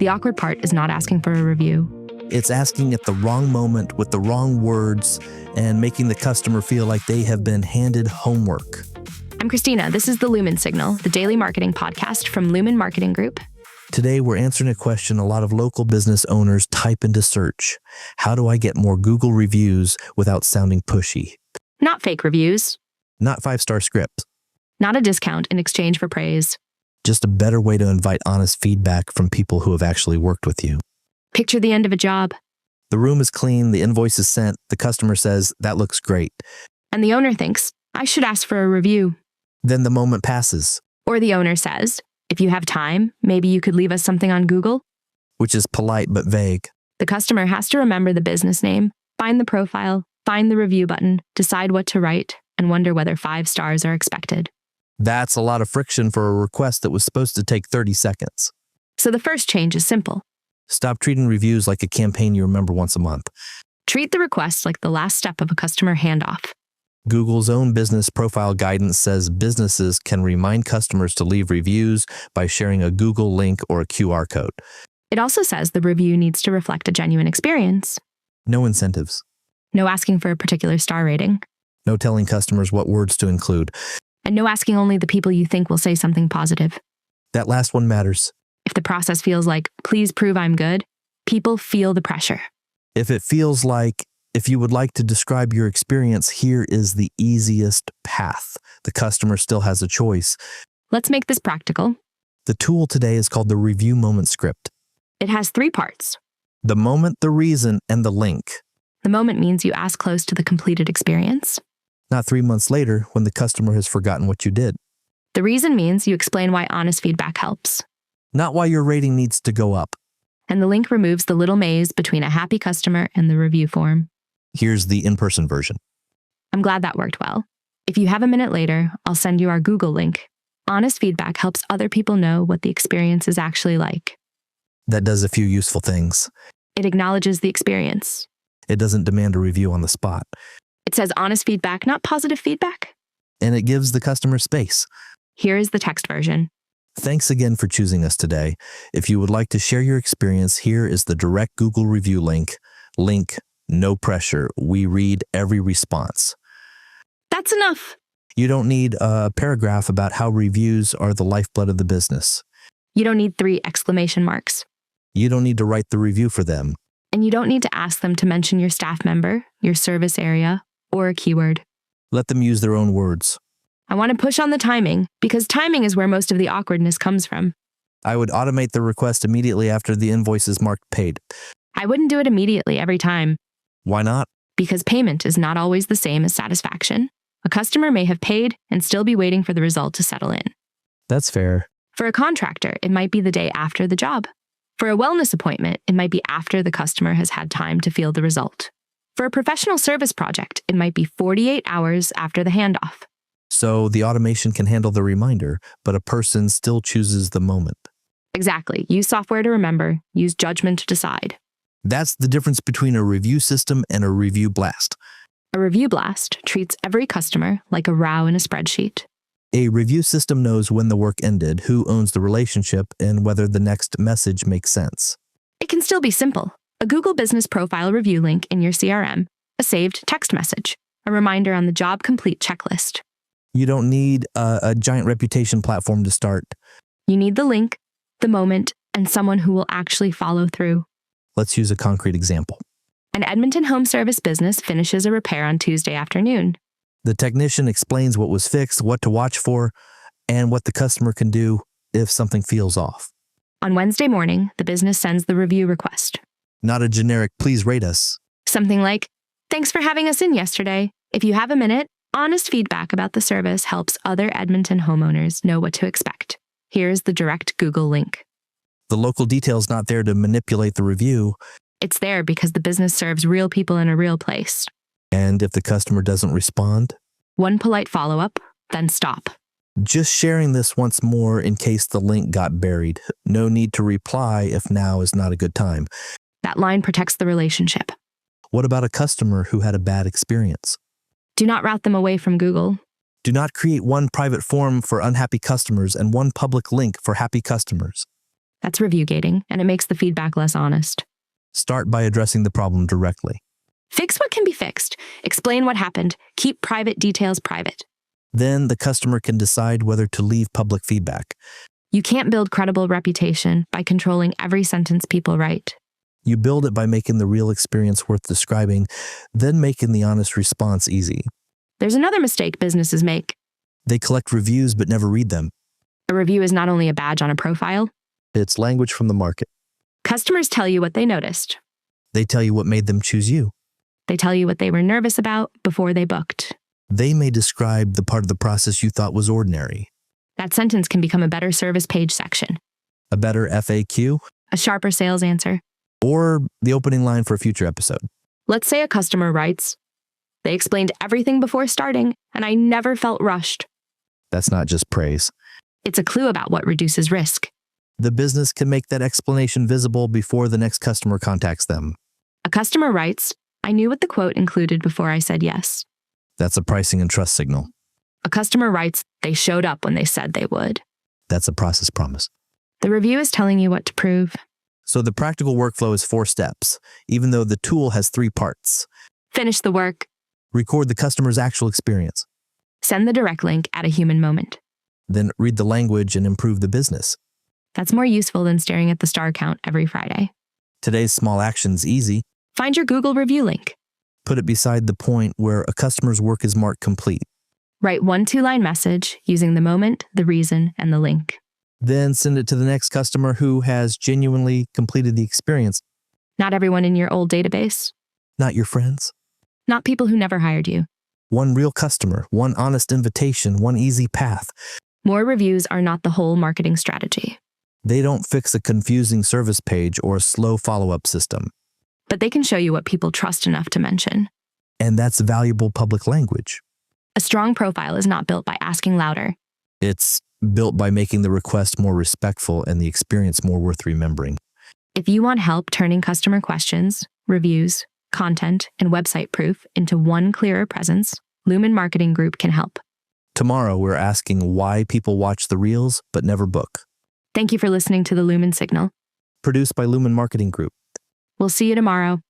The awkward part is not asking for a review. It's asking at the wrong moment with the wrong words and making the customer feel like they have been handed homework. I'm Kristina. This is the Lumin Signal, the daily marketing podcast from Lumin Marketing Group. Today, we're answering a question a lot of local business owners type into search. How do I get more Google reviews without sounding pushy? Not fake reviews. Not 5-star scripts. Not a discount in exchange for praise. Just a better way to invite honest feedback from people who have actually worked with you. Picture the end of a job. The room is clean, the invoice is sent, the customer says, "That looks great." And the owner thinks, I should ask for a review. Then the moment passes. Or the owner says, if you have time, maybe you could leave us something on Google. Which is polite but vague. The customer has to remember the business name, find the profile, find the review button, decide what to write, and wonder whether 5 stars are expected. That's a lot of friction for a request that was supposed to take 30 seconds. So the first change is simple. Stop treating reviews like a campaign you remember once a month. Treat the request like the last step of a customer handoff. Google's own business profile guidance says businesses can remind customers to leave reviews by sharing a Google link or a QR code. It also says the review needs to reflect a genuine experience. No incentives. No asking for a particular star rating. No telling customers what words to include. And no asking only the people you think will say something positive. That last one matters. If the process feels like, please prove I'm good, people feel the pressure. If it feels like, if you would like to describe your experience, here is the easiest path. The customer still has a choice. Let's make this practical. The tool today is called the Review Moment Script. It has 3 parts. The moment, the reason, and the link. The moment means you ask close to the completed experience. Not 3 months later when the customer has forgotten what you did. The reason means you explain why honest feedback helps. Not why your rating needs to go up. And the link removes the little maze between a happy customer and the review form. Here's the in-person version. I'm glad that worked well. If you have a minute later, I'll send you our Google link. Honest feedback helps other people know what the experience is actually like. That does a few useful things. It acknowledges the experience. It doesn't demand a review on the spot. It says honest feedback, not positive feedback. And it gives the customer space. Here is the text version. Thanks again for choosing us today. If you would like to share your experience, here is the direct Google review link. Link, no pressure. We read every response. That's enough. You don't need a paragraph about how reviews are the lifeblood of the business. You don't need 3 exclamation marks. You don't need to write the review for them. And you don't need to ask them to mention your staff member, your service area, or a keyword. Let them use their own words. I want to push on the timing, because timing is where most of the awkwardness comes from. I would automate the request immediately after the invoice is marked paid. I wouldn't do it immediately every time. Why not? Because payment is not always the same as satisfaction. A customer may have paid and still be waiting for the result to settle in. That's fair. For a contractor, it might be the day after the job. For a wellness appointment, it might be after the customer has had time to feel the result. For a professional service project, it might be 48 hours after the handoff. So the automation can handle the reminder, but a person still chooses the moment. Exactly. Use software to remember. Use judgment to decide. That's the difference between a review system and a review blast. A review blast treats every customer like a row in a spreadsheet. A review system knows when the work ended, who owns the relationship, and whether the next message makes sense. It can still be simple. A Google Business Profile review link in your CRM, a saved text message, a reminder on the job complete checklist. You don't need a giant reputation platform to start. You need the link, the moment, and someone who will actually follow through. Let's use a concrete example. An Edmonton home service business finishes a repair on Tuesday afternoon. The technician explains what was fixed, what to watch for, and what the customer can do if something feels off. On Wednesday morning, the business sends the review request. Not a generic, please rate us. Something like, thanks for having us in yesterday. If you have a minute, honest feedback about the service helps other Edmonton homeowners know what to expect. Here's the direct Google link. The local detail's not there to manipulate the review. It's there because the business serves real people in a real place. And if the customer doesn't respond? One polite follow-up, then stop. Just sharing this once more in case the link got buried. No need to reply if now is not a good time. That line protects the relationship. What about a customer who had a bad experience? Do not route them away from Google. Do not create one private form for unhappy customers and one public link for happy customers. That's review gating, and it makes the feedback less honest. Start by addressing the problem directly. Fix what can be fixed. Explain what happened. Keep private details private. Then the customer can decide whether to leave public feedback. You can't build credible reputation by controlling every sentence people write. You build it by making the real experience worth describing, then making the honest response easy. There's another mistake businesses make. They collect reviews but never read them. A review is not only a badge on a profile. It's language from the market. Customers tell you what they noticed. They tell you what made them choose you. They tell you what they were nervous about before they booked. They may describe the part of the process you thought was ordinary. That sentence can become a better service page section, A better FAQ, a sharper sales answer. or the opening line for a future episode. Let's say a customer writes, "They explained everything before starting, and I never felt rushed." That's not just praise. It's a clue about what reduces risk. The business can make that explanation visible before the next customer contacts them. A customer writes, "I knew what the quote included before I said yes." That's a pricing and trust signal. A customer writes, "They showed up when they said they would." That's a process promise. The review is telling you what to prove. So the practical workflow is 4 steps, even though the tool has 3 parts. Finish the work. Record the customer's actual experience. Send the direct link at a human moment. Then read the language and improve the business. That's more useful than staring at the star count every Friday. Today's small action's easy. Find your Google review link. Put it beside the point where a customer's work is marked complete. Write 1 2-line message using the moment, the reason, and the link. Then send it to the next customer who has genuinely completed the experience. Not everyone in your old database. Not your friends. Not people who never hired you. One real customer, one honest invitation, one easy path. More reviews are not the whole marketing strategy, They don't fix a confusing service page or a slow follow-up system. but they can show you what people trust enough to mention. And that's valuable public language. A strong profile is not built by asking louder. It's built by making the request more respectful and the experience more worth remembering. If you want help turning customer questions, reviews, content, and website proof into one clearer presence, Lumin Marketing Group can help. Tomorrow, we're asking why people watch the reels but never book. Thank you for listening to the Lumin Signal. Produced by Lumin Marketing Group. We'll see you tomorrow.